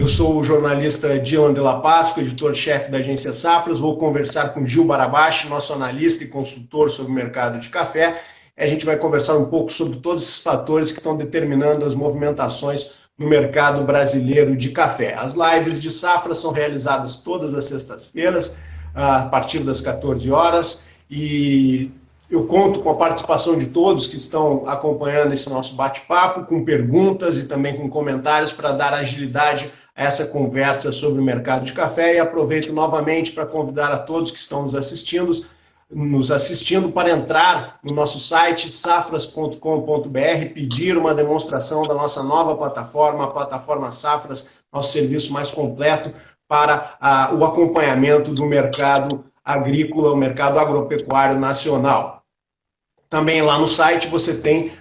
Eu sou o jornalista Dylan de La Páscoa, editor-chefe da agência Safras. Vou conversar com Gil Barabashi, nosso analista e consultor sobre o mercado de café. A gente vai conversar um pouco sobre todos esses fatores que estão determinando as movimentações no mercado brasileiro de café. As lives de Safras são realizadas todas as sextas-feiras, a partir das 14 horas, e eu conto com a participação de todos que estão acompanhando esse nosso bate-papo, com perguntas e também com comentários para dar agilidade a essa conversa sobre o mercado de café. E aproveito novamente para convidar a todos que estão nos assistindo para entrar no nosso site safras.com.br, pedir uma demonstração da nossa nova plataforma, a plataforma Safras, nosso serviço mais completo para o acompanhamento do mercado agrícola, o mercado agropecuário nacional. Também lá no site você tem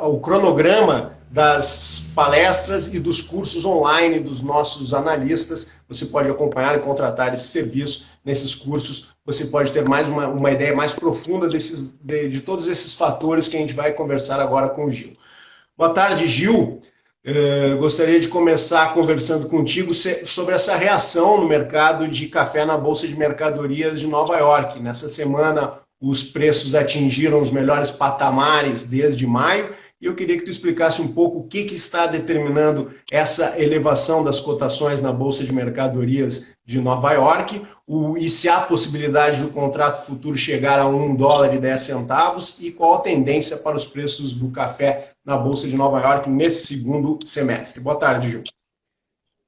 o cronograma das palestras e dos cursos online dos nossos analistas. Você pode acompanhar e contratar esse serviço nesses cursos. Você pode ter mais uma ideia mais profunda de todos esses fatores que a gente vai conversar agora com o Gil. Boa tarde, Gil. Gostaria de começar conversando contigo sobre essa reação no mercado de café na Bolsa de Mercadorias de Nova York. Nessa semana, os preços atingiram os melhores patamares desde maio, e eu queria que tu explicasse um pouco o que está determinando essa elevação das cotações na Bolsa de Mercadorias de Nova York, e se há possibilidade do contrato futuro chegar a $1,10, e qual a tendência para os preços do café na Bolsa de Nova York nesse segundo semestre. Boa tarde, Gil.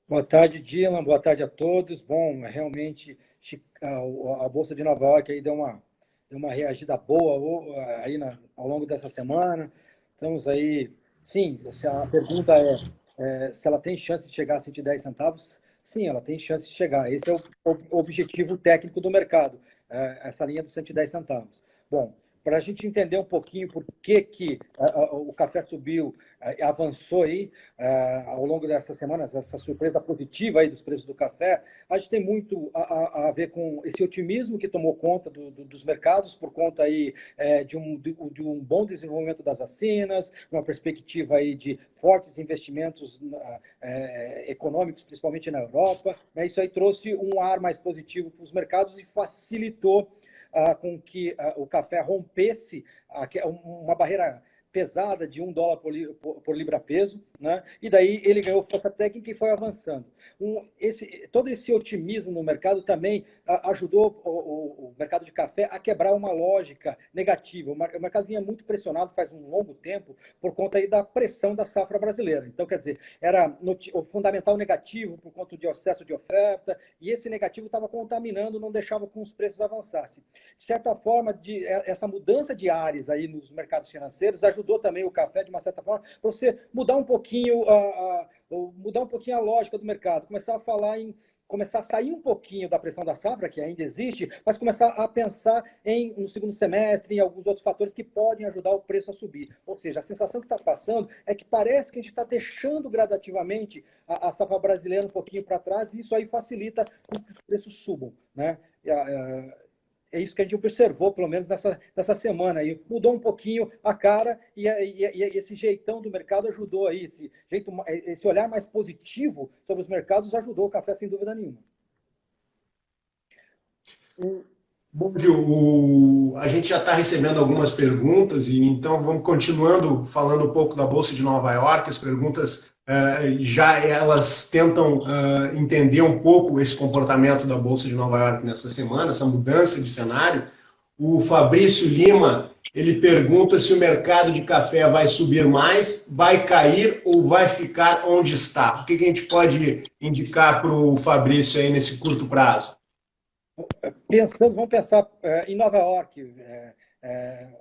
Boa tarde, Dylan. Boa tarde a todos. Bom, realmente a Bolsa de Nova York aí deu uma reagida boa aí ao longo dessa semana. Estamos aí, sim, a pergunta é se ela tem chance de chegar a 110 centavos. Sim, ela tem chance de chegar. Esse é o objetivo técnico do mercado, essa linha dos 110 centavos. Bom, para a gente entender um pouquinho por que o café subiu, avançou aí ao longo dessas semanas, essa surpresa positiva aí dos preços do café, a gente tem muito a ver com esse otimismo que tomou conta dos mercados por conta aí de um bom desenvolvimento das vacinas, uma perspectiva aí de fortes investimentos econômicos, principalmente na Europa. Isso aí trouxe um ar mais positivo para os mercados e facilitou com que o café rompesse uma barreira pesada de $1 por libra-peso, né? E daí ele ganhou força técnica e foi avançando. Todo esse otimismo no mercado também ajudou o mercado de café a quebrar uma lógica negativa. O mercado vinha muito pressionado faz um longo tempo por conta aí da pressão da safra brasileira. Então, quer dizer, era o fundamental negativo por conta de excesso de oferta, e esse negativo estava contaminando, não deixava que os preços avançassem. De certa forma, essa mudança de ares aí nos mercados financeiros ajudou também o café, de uma certa forma, para você mudar um pouquinho a lógica do mercado, começar a sair um pouquinho da pressão da safra, que ainda existe, mas começar a pensar no segundo semestre, em alguns outros fatores que podem ajudar o preço a subir. Ou seja, a sensação que está passando é que parece que a gente está deixando gradativamente a safra brasileira um pouquinho para trás, e isso aí facilita que os preços subam, né? É isso que a gente observou, pelo menos nessa semana aí. Mudou um pouquinho a cara, e esse jeitão do mercado ajudou aí. Esse olhar mais positivo sobre os mercados ajudou o café, sem dúvida nenhuma. Bom, Gil, a gente já está recebendo algumas perguntas, e então vamos continuando falando um pouco da Bolsa de Nova York. As perguntas já elas tentam entender um pouco esse comportamento da Bolsa de Nova York nessa semana, essa mudança de cenário. O Fabrício Lima, ele pergunta se o mercado de café vai subir mais, vai cair ou vai ficar onde está. O que a gente pode indicar para o Fabrício aí nesse curto prazo? Vamos pensar em Nova York.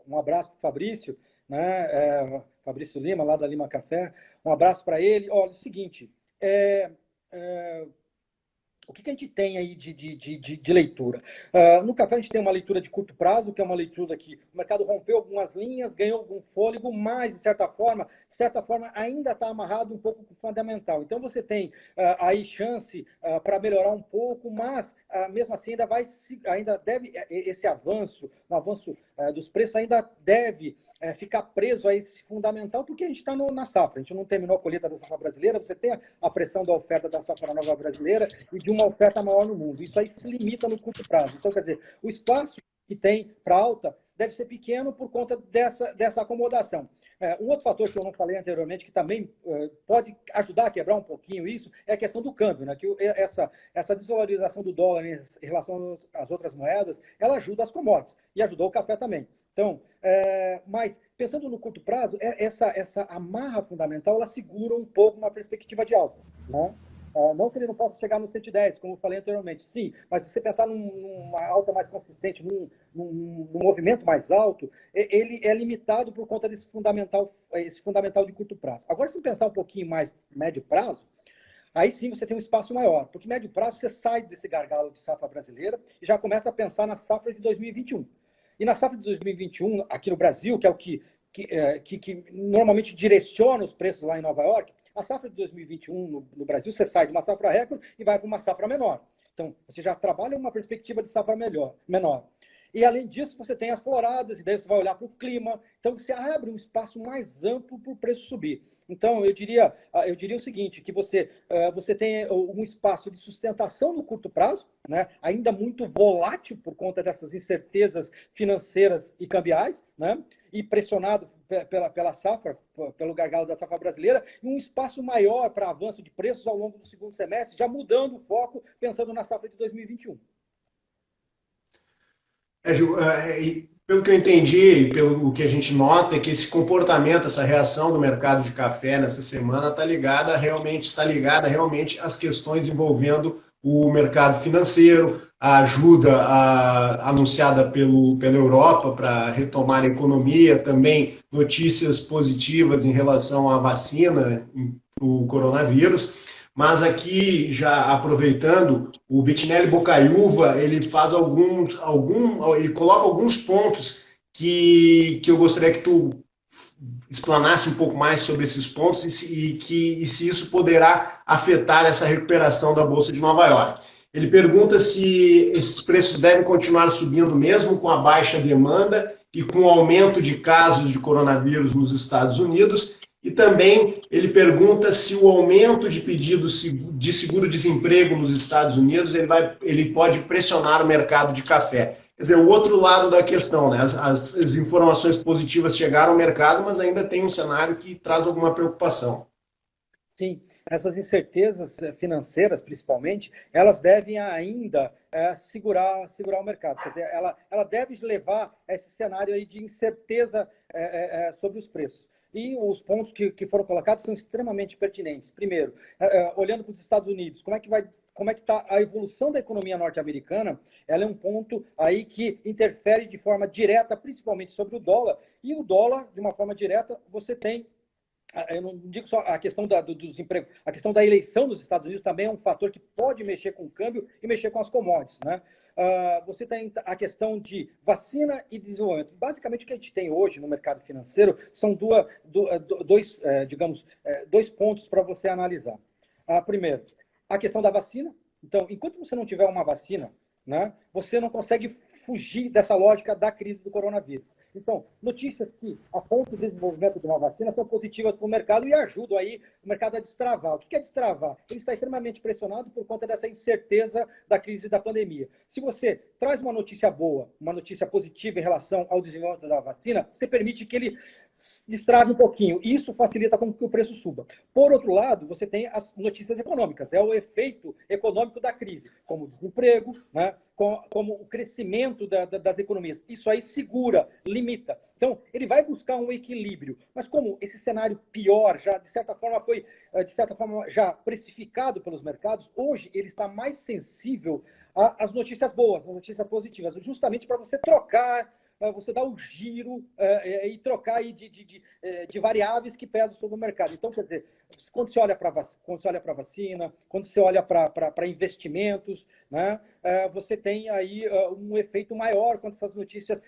Um abraço para o Fabrício, né? Fabrício Lima, lá da Lima Café. Um abraço para ele. Olha, é o seguinte, o que a gente tem aí de leitura? No café a gente tem uma leitura de curto prazo, que é uma leitura que o mercado rompeu algumas linhas, ganhou algum fôlego, mas, de certa forma ainda está amarrado um pouco com o fundamental. Então, você tem aí chance para melhorar um pouco, mas, mesmo assim, ainda deve, esse avanço, o avanço dos preços ainda deve ficar preso a esse fundamental, porque a gente está na safra, a gente não terminou a colheita da safra brasileira, você tem a pressão da oferta da safra nova brasileira e de uma oferta maior no mundo. Isso aí se limita no curto prazo. Então, quer dizer, o espaço que tem para alta deve ser pequeno por conta dessa acomodação. Um outro fator que eu não falei anteriormente, que também pode ajudar a quebrar um pouquinho isso, é a questão do câmbio, né? Que essa desvalorização do dólar em relação às outras moedas, ela ajuda as commodities, e ajudou o café também. Então, mas pensando no curto prazo, essa amarra fundamental, ela segura um pouco uma perspectiva de alta, né? Não que ele não possa chegar no 110, como eu falei anteriormente, sim, mas se você pensar numa alta mais consistente, num movimento mais alto, ele é limitado por conta esse fundamental de curto prazo. Agora, se pensar um pouquinho mais médio prazo, aí sim você tem um espaço maior, porque médio prazo você sai desse gargalo de safra brasileira e já começa a pensar na safra de 2021. E na safra de 2021, aqui no Brasil, que é o que normalmente direciona os preços lá em Nova York, a safra de 2021 no Brasil, você sai de uma safra recorde e vai para uma safra menor. Então, você já trabalha uma perspectiva de safra menor. E, além disso, você tem as floradas, e daí você vai olhar para o clima. Então, você abre um espaço mais amplo para o preço subir. Então, eu diria o seguinte, que você tem um espaço de sustentação no curto prazo, né? Ainda muito volátil por conta dessas incertezas financeiras e cambiais, né? E pressionado pela safra, pelo gargalo da safra brasileira, e um espaço maior para avanço de preços ao longo do segundo semestre, já mudando o foco, pensando na safra de 2021. Gil, pelo que eu entendi e pelo que a gente nota, é que esse comportamento, essa reação do mercado de café nessa semana está ligada realmente às questões envolvendo o mercado financeiro, a ajuda anunciada pela Europa para retomar a economia, também notícias positivas em relação à vacina para o coronavírus. Mas aqui, já aproveitando, o Bettinelli Bocaiúva, ele faz ele coloca alguns pontos que eu gostaria que tu explanasse um pouco mais sobre esses pontos e se isso poderá afetar essa recuperação da Bolsa de Nova York. Ele pergunta se esses preços devem continuar subindo mesmo com a baixa demanda e com o aumento de casos de coronavírus nos Estados Unidos. E também ele pergunta se o aumento de pedidos de seguro-desemprego nos Estados Unidos ele pode pressionar o mercado de café. Quer dizer, o outro lado da questão, né? As informações positivas chegaram ao mercado, mas ainda tem um cenário que traz alguma preocupação. Sim, essas incertezas financeiras, principalmente, elas devem ainda segurar o mercado. Quer dizer, ela deve levar a esse cenário aí de incerteza sobre os preços. E os pontos que foram colocados são extremamente pertinentes. Primeiro, olhando para os Estados Unidos, como é que está a evolução da economia norte-americana? Ela é um ponto aí que interfere de forma direta, principalmente sobre o dólar. E o dólar, de uma forma direta, você tem, eu não digo só a questão dos empregos, a questão da eleição nos Estados Unidos também é um fator que pode mexer com o câmbio e mexer com as commodities, né? Você tem a questão de vacina e desenvolvimento. Basicamente, o que a gente tem hoje no mercado financeiro são dois pontos para você analisar. Primeiro, a questão da vacina. Então, enquanto você não tiver uma vacina, né, você não consegue fugir dessa lógica da crise do coronavírus. Então, notícias que apontam o desenvolvimento de uma vacina são positivas para o mercado e ajudam aí o mercado a destravar. O que é destravar? Ele está extremamente pressionado por conta dessa incerteza da crise da pandemia. Se você traz uma notícia boa, uma notícia positiva em relação ao desenvolvimento da vacina, você permite que ele destrave um pouquinho. Isso facilita com que o preço suba. Por outro lado, você tem as notícias econômicas. É o efeito econômico da crise, como o desemprego, né? Como o crescimento das economias. Isso aí segura, limita. Então, ele vai buscar um equilíbrio. Mas como esse cenário pior já, de certa forma, foi já precificado pelos mercados, hoje ele está mais sensível às notícias boas, às notícias positivas, justamente para você trocar você dar o giro e trocar aí de variáveis que pesam sobre o mercado. Então, quer dizer, quando você olha para a vacina, quando você olha para investimentos, né, você tem aí um efeito maior quando essas notícias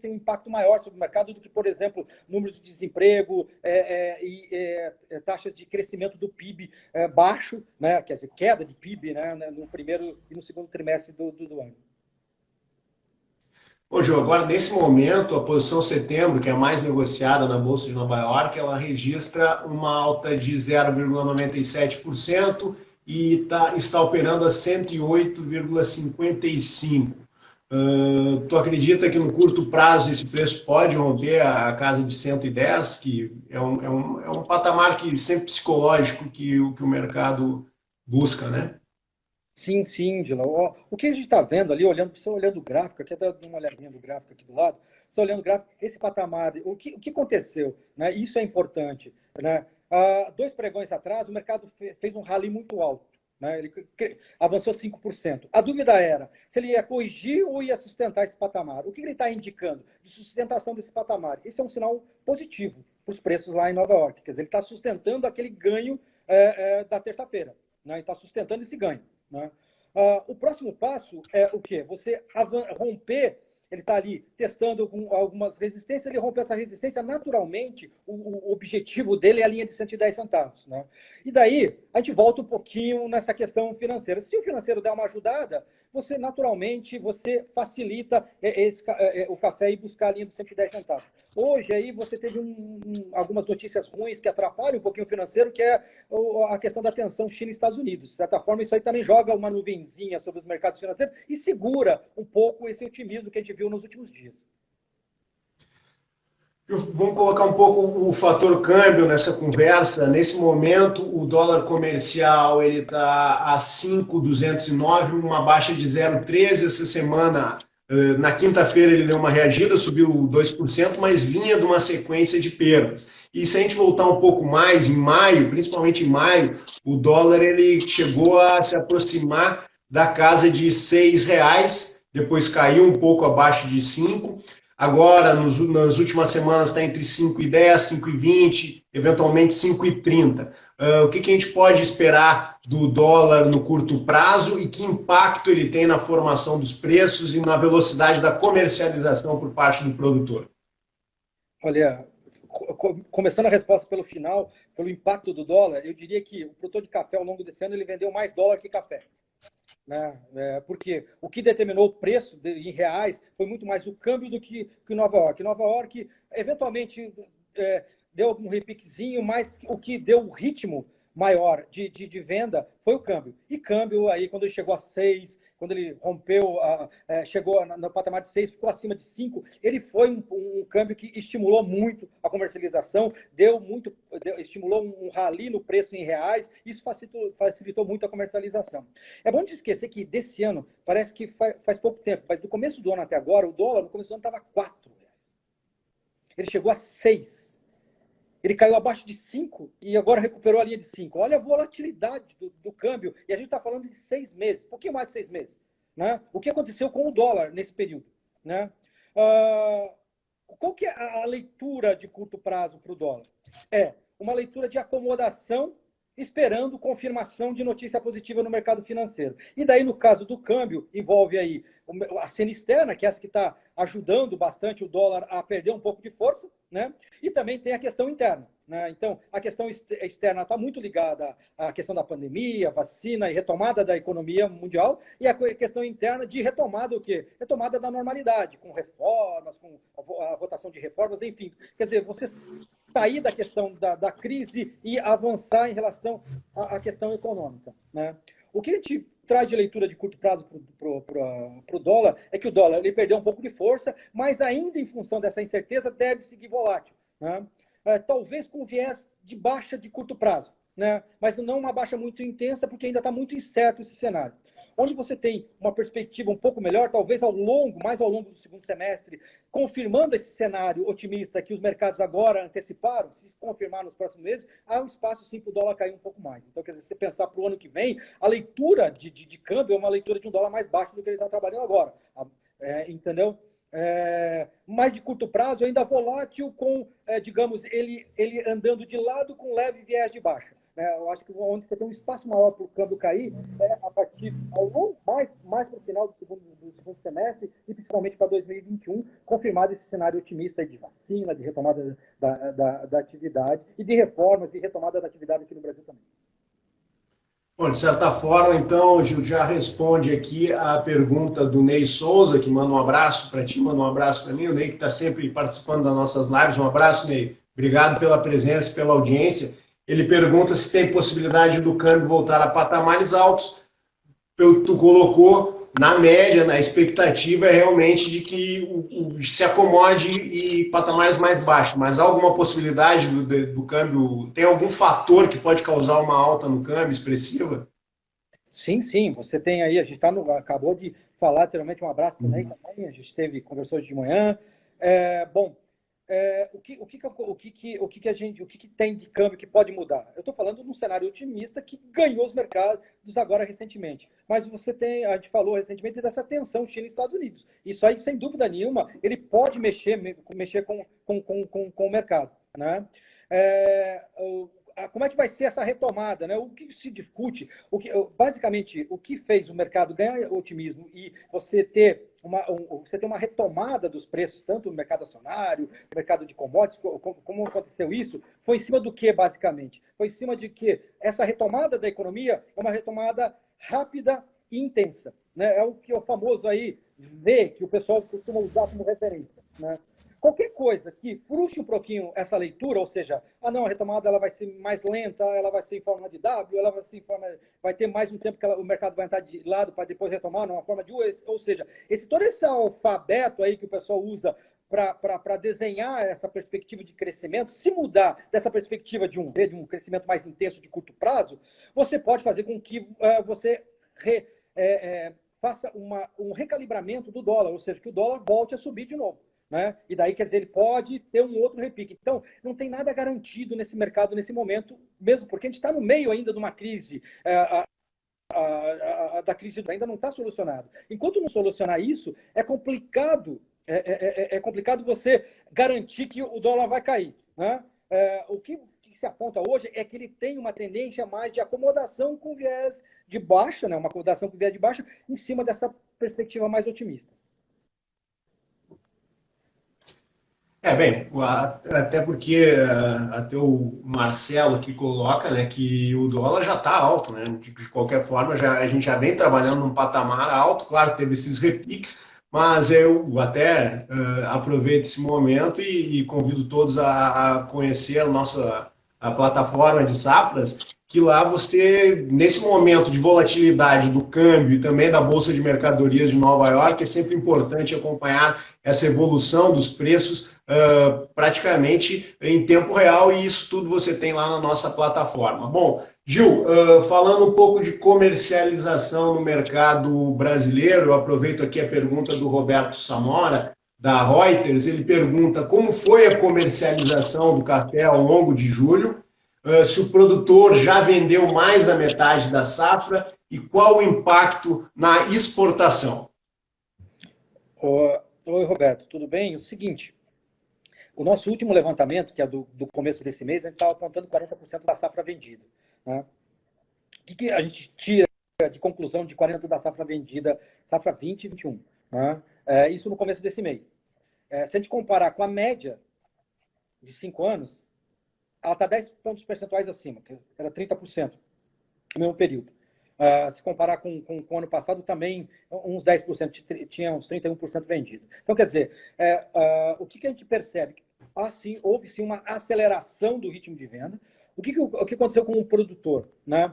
têm um impacto maior sobre o mercado do que, por exemplo, números de desemprego e taxas de crescimento do PIB baixo, né, quer dizer, queda de PIB, né, no primeiro e no segundo trimestre do ano. Ô, João, agora nesse momento, a posição setembro, que é a mais negociada na Bolsa de Nova York, ela registra uma alta de 0,97% e está operando a 108,55. Tu acredita que no curto prazo esse preço pode romper a casa de 110, que é um patamar que sempre psicológico que o mercado busca, né? Sim, sim, Dylan. O que a gente está vendo ali, você olhando o gráfico, aqui dá uma olhadinha do gráfico aqui do lado, você olhando o gráfico, esse patamar, o que aconteceu? Né? Isso é importante. Né? 2 pregões atrás, o mercado fez um rally muito alto. Né? Ele avançou 5%. A dúvida era se ele ia corrigir ou ia sustentar esse patamar. O que ele está indicando de sustentação desse patamar? Esse é um sinal positivo para os preços lá em Nova York. Quer dizer, ele está sustentando aquele ganho da terça-feira. Né? Ele está sustentando esse ganho. Né? O próximo passo é o quê? Você romper, ele está ali testando algumas resistências, ele romper essa resistência, naturalmente, o objetivo dele é a linha de 110 centavos. Né? E daí, a gente volta um pouquinho nessa questão financeira. Se o financeiro der uma ajudada, você, naturalmente, você facilita o café e buscar a linha de 110 centavos. Hoje, aí, você teve algumas notícias ruins que atrapalham um pouquinho o financeiro, que é a questão da tensão China e Estados Unidos. De certa forma, isso aí também joga uma nuvenzinha sobre os mercados financeiros e segura um pouco esse otimismo que a gente viu nos últimos dias. Vamos colocar um pouco o fator câmbio nessa conversa. Nesse momento, o dólar comercial ele está a 5,209, uma baixa de 0,13. Essa semana, na quinta-feira, ele deu uma reagida, subiu 2%, mas vinha de uma sequência de perdas. E se a gente voltar um pouco mais, em maio, principalmente em maio, o dólar ele chegou a se aproximar da casa de R$ 6, depois caiu um pouco abaixo de 5. Agora, nas últimas semanas, está entre 5,10, 5,20, eventualmente 5,30. O que a gente pode esperar do dólar no curto prazo e que impacto ele tem na formação dos preços e na velocidade da comercialização por parte do produtor? Olha, começando a resposta pelo final, pelo impacto do dólar, eu diria que o produtor de café, ao longo desse ano, ele vendeu mais dólar que café. Né? Porque o que determinou o preço em reais foi muito mais o câmbio do que Nova York. Nova York, eventualmente, deu algum repiquezinho, mas o que deu o ritmo maior de venda foi o câmbio. E câmbio, aí, quando ele chegou a 6, quando ele rompeu, chegou no patamar de 6, ficou acima de 5, ele foi um câmbio que estimulou muito a comercialização, estimulou um rally no preço em reais, isso facilitou muito a comercialização. É bom te esquecer que desse ano, parece que faz pouco tempo, mas do começo do ano até agora, o dólar no começo do ano estava R$4. Ele chegou a 6. Ele caiu abaixo de 5 e agora recuperou a linha de 5. Olha a volatilidade do câmbio. E a gente está falando de 6 meses, um pouquinho mais de 6 meses. Né? O que aconteceu com o dólar nesse período? Né? Qual que é a leitura de curto prazo para o dólar? É uma leitura de acomodação, esperando confirmação de notícia positiva no mercado financeiro. E daí, no caso do câmbio, envolve aí a cena externa, que é essa que está ajudando bastante o dólar a perder um pouco de força, né? E também tem a questão interna. Né? Então, a questão externa está muito ligada à questão da pandemia, vacina e retomada da economia mundial, e a questão interna de retomada o quê? Retomada da normalidade, com reformas, com a votação de reformas, enfim. Quer dizer, você sair da questão da crise e avançar em relação à questão econômica. Né? O que a gente traz de leitura de curto prazo para o dólar é que o dólar ele perdeu um pouco de força, mas ainda em função dessa incerteza deve seguir volátil. Né? Talvez com viés de baixa de curto prazo, né? Mas não uma baixa muito intensa, porque ainda está muito incerto esse cenário. Onde você tem uma perspectiva um pouco melhor, talvez mais ao longo do segundo semestre, confirmando esse cenário otimista que os mercados agora anteciparam, se confirmar nos próximos meses, há um espaço sim para o dólar cair um pouco mais. Então, quer dizer, se você pensar para o ano que vem, a leitura de câmbio é uma leitura de um dólar mais baixo do que ele está trabalhando agora. Entendeu? mais de curto prazo, ainda volátil, com, digamos, ele andando de lado com leve viés de baixa. Eu acho que onde você tem um espaço maior para o câmbio cair é a partir ao longo, mais para o final do segundo semestre e principalmente para 2021, confirmado esse cenário otimista de vacina, de retomada da atividade e de reformas e retomada da atividade aqui no Brasil também. Bom, de certa forma, então, Gil, já responde aqui a pergunta do Ney Souza, que manda um abraço para ti, manda um abraço para mim, o Ney que está sempre participando das nossas lives. Um abraço, Ney. Obrigado pela presença e pela audiência. Ele pergunta se tem possibilidade do câmbio voltar a patamares altos. Tu colocou, na média, na expectativa é realmente de que se acomode e patamares mais baixos, mas há alguma possibilidade do câmbio, tem algum fator que pode causar uma alta no câmbio expressiva? Sim, sim, você tem aí, a gente acabou de falar, anteriormente, um abraço para o Ney também, a gente conversou hoje de manhã. O que tem de câmbio que pode mudar? Eu estou falando de um cenário otimista que ganhou os mercados agora recentemente. Mas a gente falou recentemente dessa tensão China e Estados Unidos. Isso aí, sem dúvida nenhuma, ele pode mexer com o mercado, né? Como é que vai ser essa retomada, né? O que se discute, basicamente, o que fez o mercado ganhar otimismo e você ter uma retomada dos preços, tanto no mercado acionário, no mercado de commodities, como aconteceu isso, foi em cima do que, basicamente? Foi em cima de que essa retomada da economia é uma retomada rápida e intensa, né? É o que é o famoso aí V, que o pessoal costuma usar como referência, né? Qualquer coisa que frustre um pouquinho essa leitura, ou seja, a retomada ela vai ser mais lenta, ela vai ser em forma de W, ela vai ser vai ter mais um tempo que o mercado vai entrar de lado para depois retomar numa forma de U, ou seja, todo esse alfabeto aí que o pessoal usa para desenhar essa perspectiva de crescimento, se mudar dessa perspectiva de um crescimento mais intenso de curto prazo, você pode fazer com que você faça um recalibramento do dólar, ou seja, que o dólar volte a subir de novo. Né? E daí, quer dizer, ele pode ter um outro repique. Então, não tem nada garantido nesse mercado, nesse momento, mesmo porque a gente está no meio ainda de uma crise, da crise ainda não está solucionado. Enquanto não solucionar isso, é complicado você garantir que o dólar vai cair. Né? O que se aponta hoje é que ele tem uma tendência mais de acomodação com viés de baixa, né? Uma acomodação com viés de baixa em cima dessa perspectiva mais otimista. Bem, até porque até o Marcelo aqui coloca, né, que o dólar já está alto, né? De qualquer forma, a gente já vem trabalhando num patamar alto, claro, teve esses repiques, mas eu até aproveito esse momento e convido todos a conhecer a plataforma de safras, que lá você, nesse momento de volatilidade do câmbio e também da Bolsa de Mercadorias de Nova York, é sempre importante acompanhar essa evolução dos preços praticamente em tempo real, e isso tudo você tem lá na nossa plataforma. Bom, Gil, falando um pouco de comercialização no mercado brasileiro, eu aproveito aqui a pergunta do Roberto Samora, da Reuters. Ele pergunta como foi a comercialização do café ao longo de julho, se o produtor já vendeu mais da metade da safra e qual o impacto na exportação. Oi, Roberto, tudo bem? O seguinte, o nosso último levantamento, que é do começo desse mês, a gente estava apontando 40% da safra vendida. Né? O que a gente tira de conclusão de 40% da safra vendida, safra 20 e 21? Né? Isso no começo desse mês. Se a gente comparar com a média de 5 anos, ela está 10 pontos percentuais acima, que era 30% no mesmo período. Se comparar com o ano passado, também uns 10%, tinha uns 31% vendido. Então, quer dizer, o que a gente percebe? Houve sim uma aceleração do ritmo de venda. O que aconteceu com o produtor? Né?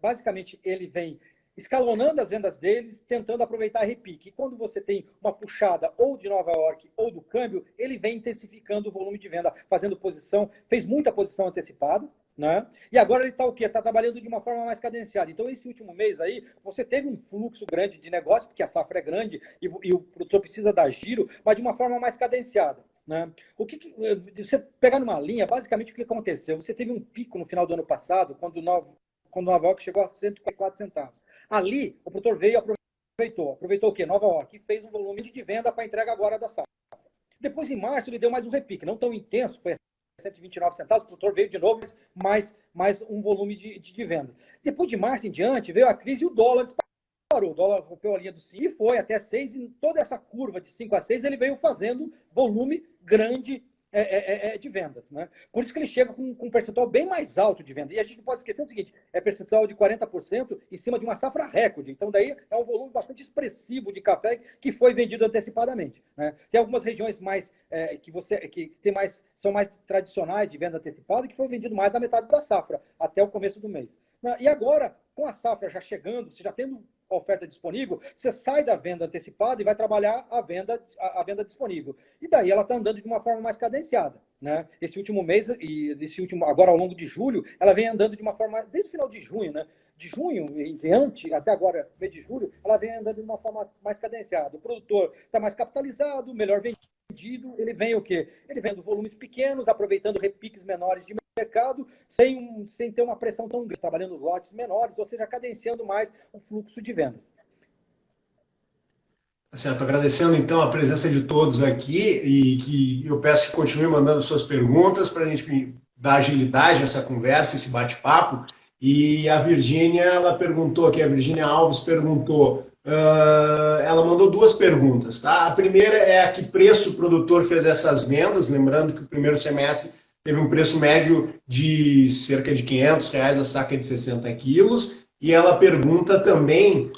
Basicamente, ele vem escalonando as vendas deles, tentando aproveitar a repique. E quando você tem uma puxada ou de Nova York ou do câmbio, ele vem intensificando o volume de venda, fazendo posição, fez muita posição antecipada, né? E agora ele está o quê? Está trabalhando de uma forma mais cadenciada. Então, esse último mês aí, você teve um fluxo grande de negócio, porque a safra é grande e o produtor precisa dar giro, mas de uma forma mais cadenciada. Né? Você pegar numa linha, basicamente o que aconteceu? Você teve um pico no final do ano passado, quando Nova York chegou a 104 centavos. Ali, o produtor veio aproveitou o quê? Nova York, e fez um volume de venda para entrega agora da safra. Depois, em março, ele deu mais um repique, não tão intenso, foi 129 centavos, o produtor veio de novo, mais um volume de vendas. Depois de março em diante, veio a crise e o dólar disparou. O dólar rompeu a linha do 5 e foi até 6, e toda essa curva de 5 a 6 ele veio fazendo volume grande de vendas. Né? Por isso que ele chega com um percentual bem mais alto de venda. E a gente não pode esquecer o seguinte, é percentual de 40% em cima de uma safra recorde. Então, daí é um volume bastante expressivo de café que foi vendido antecipadamente. Né? Tem algumas regiões mais são mais tradicionais de venda antecipada que foi vendido mais da metade da safra, até o começo do mês. E agora, com a safra já chegando, você já tendo a oferta disponível, você sai da venda antecipada e vai trabalhar a venda disponível. E daí ela está andando de uma forma mais cadenciada. Né? Esse último mês, agora ao longo de julho, ela vem andando de uma forma, desde o final de junho, né? De junho em diante, até agora, mês de julho, ela vem andando de uma forma mais cadenciada. O produtor está mais capitalizado, melhor vendido, ele vem o quê? Ele vem dos volumes pequenos, aproveitando repiques menores de mercado, sem ter uma pressão tão grande, trabalhando lotes menores, ou seja, cadenciando mais o fluxo de vendas. Certo, agradecendo então a presença de todos aqui e que eu peço que continue mandando suas perguntas para a gente dar agilidade a essa conversa, esse bate-papo. E a Virgínia, ela perguntou aqui, a Virgínia Alves perguntou, ela mandou duas perguntas, tá? A primeira é a que preço o produtor fez essas vendas, lembrando que o primeiro semestre teve um preço médio de cerca de R$500 a saca de 60 quilos. E ela pergunta também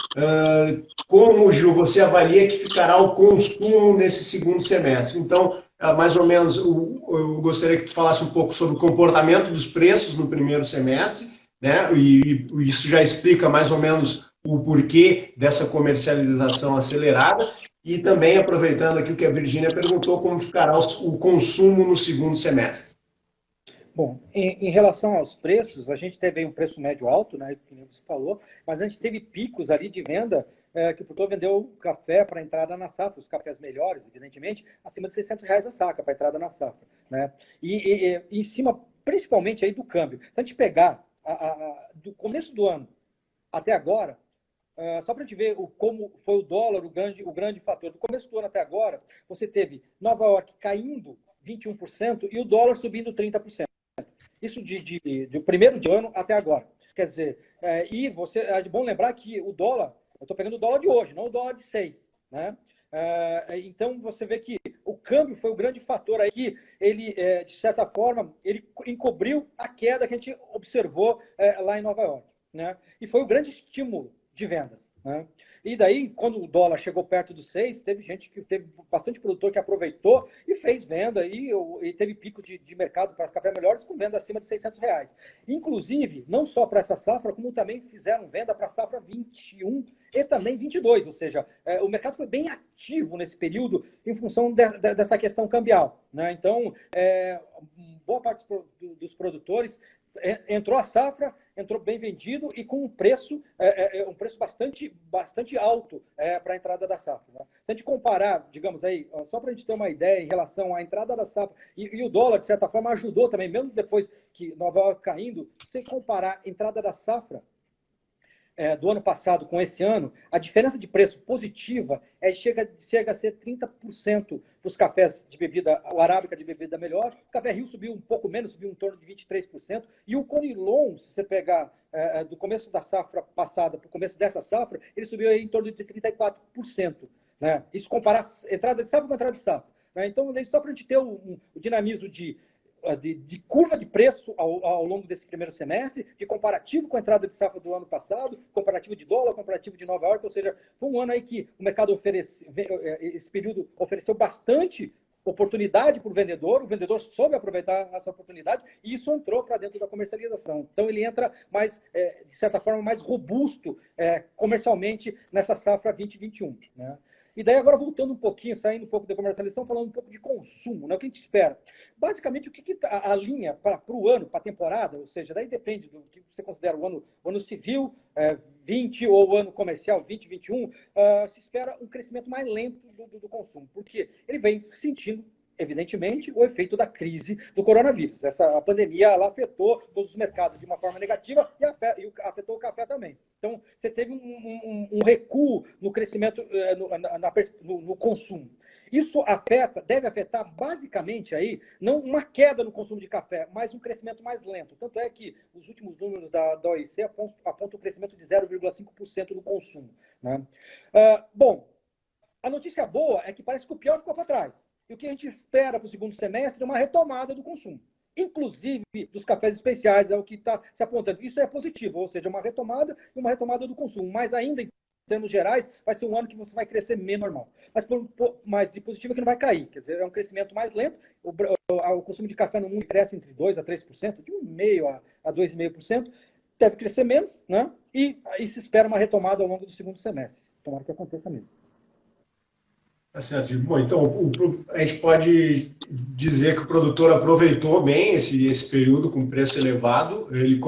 como, Gil, você avalia que ficará o consumo nesse segundo semestre. Então, mais ou menos, eu gostaria que tu falasse um pouco sobre o comportamento dos preços no primeiro semestre, né? E isso já explica mais ou menos o porquê dessa comercialização acelerada. E também, aproveitando aqui o que a Virgínia perguntou, como ficará o consumo no segundo semestre. Bom, em relação aos preços, a gente teve um preço médio alto, né, como você falou, mas a gente teve picos ali de venda que o produtor vendeu café para entrada na safra, os cafés melhores, evidentemente, acima de R$600 a saca para entrada na safra. Né? E em cima, principalmente, aí do câmbio. Se a gente pegar do começo do ano até agora, só para a gente ver como foi o dólar, o grande fator. Do começo do ano até agora, você teve Nova York caindo 21% e o dólar subindo 30%. Isso do primeiro de ano até agora. Quer dizer, é bom lembrar que o dólar, eu estou pegando o dólar de hoje, não o dólar de 6. Né? Então, você vê que o câmbio foi o grande fator aí que ele, de certa forma, ele encobriu a queda que a gente observou lá em Nova York. Né? E foi o grande estímulo de vendas. Né? E daí, quando o dólar chegou perto dos 6, teve bastante produtor que aproveitou e fez venda e teve pico de mercado para café melhores com venda acima de R$600. Inclusive, não só para essa safra, como também fizeram venda para a safra 21 e também 22. Ou seja, o mercado foi bem ativo nesse período em função dessa questão cambial. Né? Então, boa parte dos produtores entrou a safra, entrou bem vendido e com um preço bastante alto para a entrada da safra. Né? Se a gente comparar, digamos aí, só para a gente ter uma ideia em relação à entrada da safra, e o dólar, de certa forma, ajudou também, mesmo depois que Nova York caindo, se comparar a entrada da safra do ano passado com esse ano, a diferença de preço positiva chega a ser 30% para os cafés de bebida, o arábica de bebida melhor. O café Rio subiu um pouco menos, subiu em torno de 23%. E o Conilon, se você pegar do começo da safra passada para o começo dessa safra, ele subiu aí em torno de 34%. Né? Isso comparar entrada de safra com entrada de safra. Né? Então, só para a gente ter o dinamismo de curva de preço ao longo desse primeiro semestre, de comparativo com a entrada de safra do ano passado, comparativo de dólar, comparativo de Nova York, ou seja, foi um ano aí que o mercado esse período ofereceu bastante oportunidade para o vendedor soube aproveitar essa oportunidade e isso entrou para dentro da comercialização. Então ele entra mais, de certa forma, mais robusto comercialmente nessa safra 2021. Né? E daí agora voltando um pouquinho, saindo um pouco da comercialização, falando um pouco de consumo, né? O que a gente espera? Basicamente, o que a linha para o ano, para a temporada, ou seja, daí depende do que você considera o ano civil, 20 ou o ano comercial, 2021, se espera um crescimento mais lento do consumo, porque ele vem sentindo evidentemente, o efeito da crise do coronavírus. A pandemia ela afetou todos os mercados de uma forma negativa e afetou o café também. Então, você teve um recuo no crescimento, no consumo. Isso deve afetar basicamente aí, não uma queda no consumo de café, mas um crescimento mais lento. Tanto é que os últimos números da OIC apontam um crescimento de 0,5% no consumo. Né? Bom, a notícia boa é que parece que o pior ficou para trás. E o que a gente espera para o segundo semestre é uma retomada do consumo. Inclusive dos cafés especiais, é o que está se apontando. Isso é positivo, ou seja, uma retomada e uma retomada do consumo. Mas ainda, em termos gerais, vai ser um ano que você vai crescer menos normal. Mas de positivo é que não vai cair. Quer dizer, é um crescimento mais lento. O consumo de café no mundo cresce entre 2% a 3%, de 1,5% a 2,5%. Deve crescer menos, né? E aí se espera uma retomada ao longo do segundo semestre. Tomara que aconteça mesmo. Tá certo, Gil. Bom, então a gente pode dizer que o produtor aproveitou bem esse período com preço elevado, ele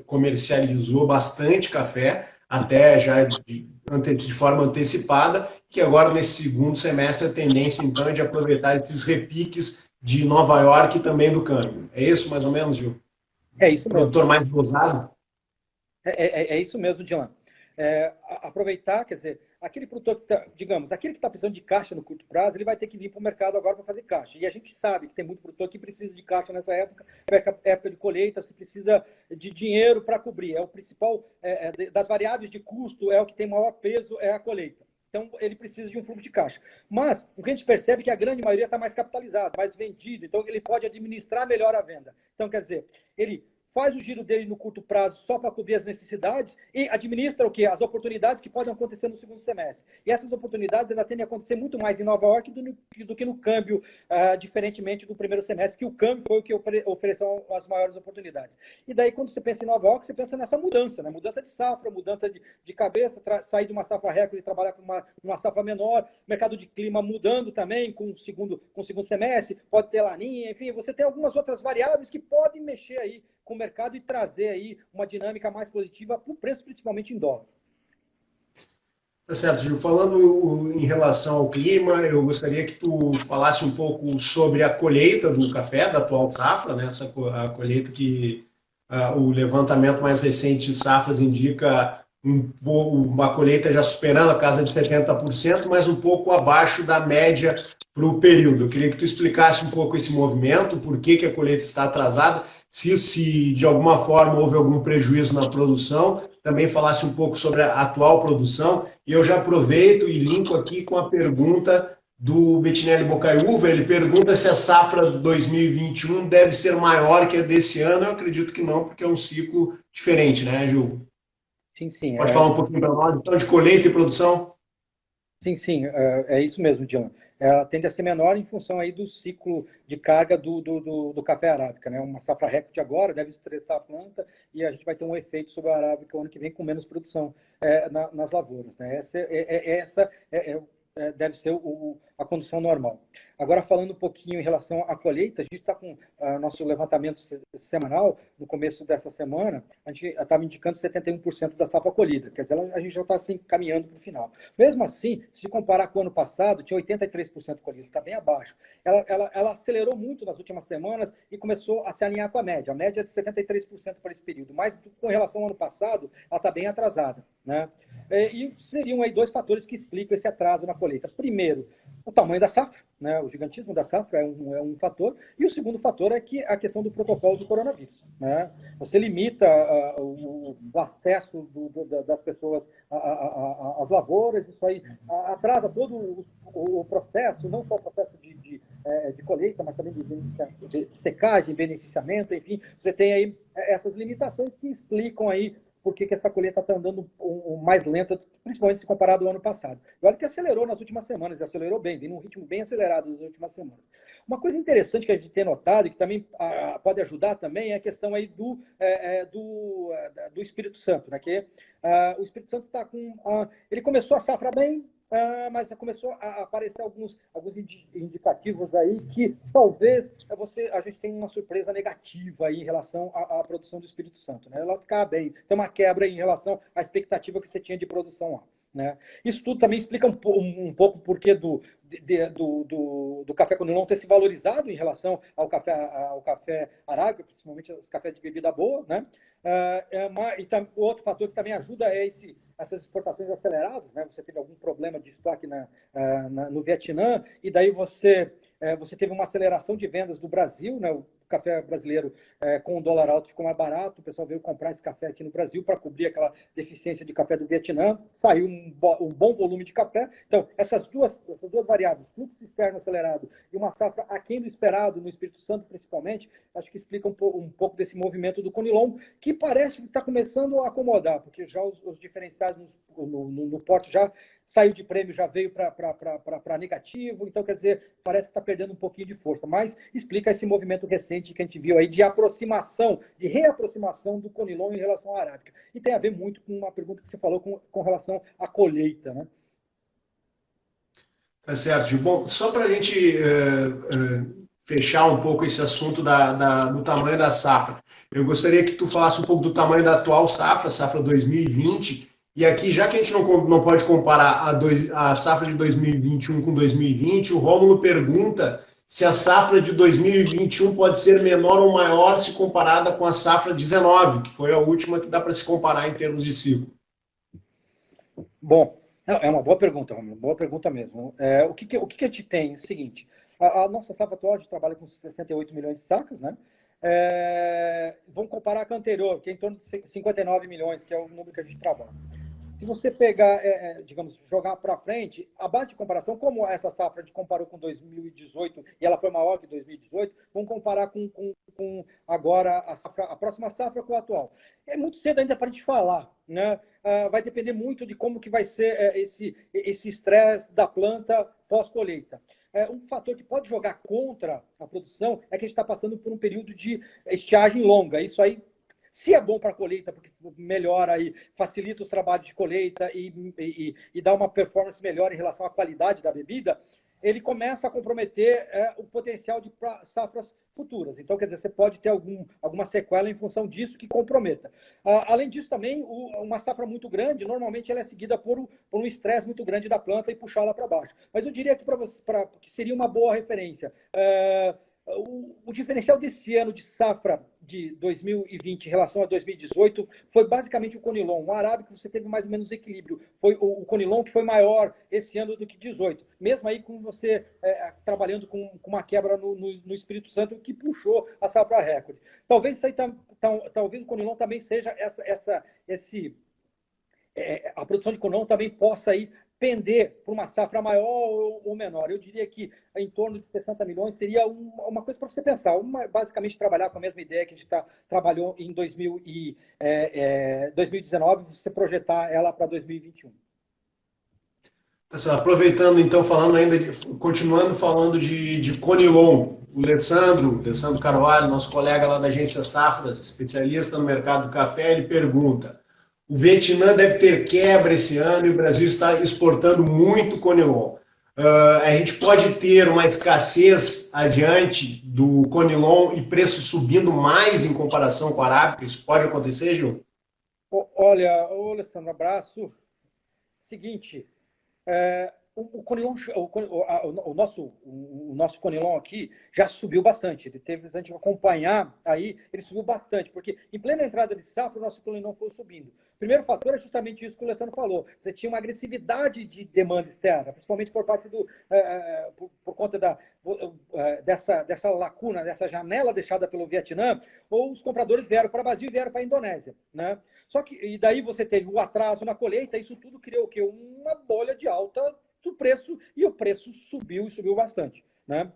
comercializou bastante café, até já de forma antecipada, que agora nesse segundo semestre a tendência então é de aproveitar esses repiques de Nova York e também do câmbio. É isso mais ou menos, Gil? É isso O mesmo. produtor mais dosado? É isso mesmo, Dilan. Aproveitar, quer dizer, aquele produtor que está, digamos, aquele que está precisando de caixa no curto prazo, ele vai ter que vir para o mercado agora para fazer caixa. E a gente sabe que tem muito produtor que precisa de caixa nessa época, época de colheita, se precisa de dinheiro para cobrir. É o principal, das variáveis de custo, é o que tem maior peso, é a colheita. Então, ele precisa de um fluxo de caixa. Mas, o que a gente percebe é que a grande maioria está mais capitalizada, mais vendido, então ele pode administrar melhor a venda. Então, quer dizer, ele faz o giro dele no curto prazo só para cobrir as necessidades e administra o quê? As oportunidades que podem acontecer no segundo semestre. E essas oportunidades ainda tendem a acontecer muito mais em Nova York do que no câmbio, diferentemente do primeiro semestre, que o câmbio foi o que ofereceu as maiores oportunidades. E daí, quando você pensa em Nova York, você pensa nessa mudança, né? Mudança de safra, mudança de cabeça, sair de uma safra recorde e trabalhar com uma safra menor, mercado de clima mudando também com o segundo semestre, pode ter laninha, enfim, você tem algumas outras variáveis que podem mexer aí com o mercado e trazer aí uma dinâmica mais positiva para o preço, principalmente em dólar. Tá certo, Gil. Falando em relação ao clima, eu gostaria que tu falasse um pouco sobre a colheita do café, da atual safra, né? A colheita que o levantamento mais recente de safras indica uma colheita já superando a casa de 70%, mas um pouco abaixo da média para o período. Eu queria que tu explicasse um pouco esse movimento, por que a colheita está atrasada, se de alguma forma houve algum prejuízo na produção, também falasse um pouco sobre a atual produção, e eu já aproveito e linko aqui com a pergunta do Bettinelli Bocaiúva. Ele pergunta se a safra 2021 deve ser maior que a desse ano. Eu acredito que não, porque é um ciclo diferente, né, Gil? Sim, sim. Pode falar um pouquinho para nós, então, de colheita e produção? Sim, é isso mesmo, Dylan. Ela tende a ser menor em função aí do ciclo de carga do café arábica, né? Uma safra recorde agora deve estressar a planta e a gente vai ter um efeito sobre a arábica o ano que vem com menos produção nas lavouras, né? Essa deve ser a condição normal. Agora, falando um pouquinho em relação à colheita, a gente está com nosso levantamento semanal, no começo dessa semana, a gente estava indicando 71% da safra colhida, quer dizer, a gente já está assim, caminhando para o final. Mesmo assim, se comparar com o ano passado, tinha 83% colhido, está bem abaixo. Ela acelerou muito nas últimas semanas e começou a se alinhar com a média. A média é de 73% para esse período, mas com relação ao ano passado, ela está bem atrasada, né? E seriam aí dois fatores que explicam esse atraso na colheita. Primeiro, o tamanho da safra, né? O gigantismo da safra é um fator, e o segundo fator é que a questão do protocolo do coronavírus, né? Você limita o acesso das pessoas às lavouras, isso aí atrasa todo o processo, não só o processo de colheita, mas também de secagem, beneficiamento, enfim, você tem aí essas limitações que explicam aí por que essa colheita está andando mais lenta, principalmente se comparado ao ano passado. E olha que acelerou nas últimas semanas, e acelerou bem, vem num ritmo bem acelerado nas últimas semanas. Uma coisa interessante que a gente tem notado, e que também pode ajudar também, é a questão aí do Espírito Santo, né? Que o Espírito Santo está com... ele começou a safra bem, mas começou a aparecer alguns indicativos aí que talvez a gente tenha uma surpresa negativa aí em relação à produção do Espírito Santo, né? Ela ficar bem, tem uma quebra em relação à expectativa que você tinha de produção lá. né? Isso tudo também explica um pouco o porquê do café Conilon ter se valorizado em relação ao café arábica, principalmente os cafés de bebida boa, né? O outro fator que também ajuda é essas exportações aceleradas, né? Você teve algum problema de estoque no Vietnã, e daí você teve uma aceleração de vendas do Brasil, né? O café brasileiro, com o dólar alto, ficou mais barato, o pessoal veio comprar esse café aqui no Brasil para cobrir aquela deficiência de café do Vietnã, saiu um bom volume de café. Então, essas duas variáveis, fluxo externo acelerado e uma safra aquém do esperado, no Espírito Santo principalmente, acho que explica um pouco desse movimento do Conilon, que parece que está começando a acomodar, porque já os diferenciais no porto já saiu de prêmio, já veio para negativo, então, quer dizer, parece que está perdendo um pouquinho de força, mas explica esse movimento recente que a gente viu aí de aproximação, de reaproximação do Conilon em relação à arábica. E tem a ver muito com uma pergunta que você falou com relação à colheita, né? Tá certo, Gil. Bom, só para a gente fechar um pouco esse assunto do tamanho da safra, eu gostaria que tu falasse um pouco do tamanho da atual safra, safra 2020, e aqui, já que a gente não pode comparar a safra de 2021 com 2020, o Rômulo pergunta se a safra de 2021 pode ser menor ou maior se comparada com a safra 19, que foi a última que dá para se comparar em termos de ciclo. Bom, é uma boa pergunta, Romulo, boa pergunta mesmo. O que a gente tem é o seguinte, a nossa safra atual, a gente trabalha com 68 milhões de sacas, né? Vamos comparar com a anterior, que é em torno de 59 milhões, que é o número que a gente trabalha. Se você pegar, digamos, jogar para frente, a base de comparação, como essa safra a gente comparou com 2018 e ela foi maior que 2018, vamos comparar com agora a próxima safra com a atual. É muito cedo ainda para a gente falar, né? Vai depender muito de como que vai ser esse estresse da planta pós-colheita. Um fator que pode jogar contra a produção é que a gente está passando por um período de estiagem longa. Isso aí, se é bom para a colheita, porque melhora aí, facilita os trabalhos de colheita e dá uma performance melhor em relação à qualidade da bebida, ele começa a comprometer o potencial de safras futuras. Então, quer dizer, você pode ter alguma sequela em função disso que comprometa. Além disso, também, uma safra muito grande, normalmente ela é seguida por um estresse muito grande da planta e puxá-la para baixo. Mas eu diria que que seria uma boa referência. O diferencial desse ano de safra de 2020 em relação a 2018 foi basicamente o Conilon. O arábica você teve mais ou menos equilíbrio. Foi o Conilon que foi maior esse ano do que 18. Mesmo aí com você trabalhando com uma quebra no Espírito Santo que puxou a safra recorde. Talvez isso aí, talvez o Conilon também seja a produção de Conilon também possa aí pender para uma safra maior ou menor. Eu diria que em torno de 60 milhões seria uma coisa para você pensar. Basicamente, trabalhar com a mesma ideia que a gente trabalhou em 2019, você projetar ela para 2021. Aproveitando, então, continuando falando de Conilon, o Alessandro Carvalho, nosso colega lá da agência Safras, especialista no mercado do café, ele pergunta: o Vietnã deve ter quebra esse ano e o Brasil está exportando muito Conilon. A gente pode ter uma escassez adiante do Conilon e preço subindo mais em comparação com a arábica? Isso pode acontecer, Gil? Olha, Alessandro, abraço. Seguinte, o Conilon, o nosso Conilon aqui já subiu bastante. Ele teve, se a gente acompanhar aí, ele subiu bastante, porque em plena entrada de safra, o nosso Conilon foi subindo. O primeiro fator é justamente isso que o Alessandro falou. Você tinha uma agressividade de demanda externa, principalmente por parte por conta dessa lacuna, dessa janela deixada pelo Vietnã, ou os compradores vieram para o Brasil e vieram para a Indonésia, né? E daí você teve o atraso na colheita, isso tudo criou o quê? Uma bolha de alta do preço, e o preço subiu e subiu bastante, né?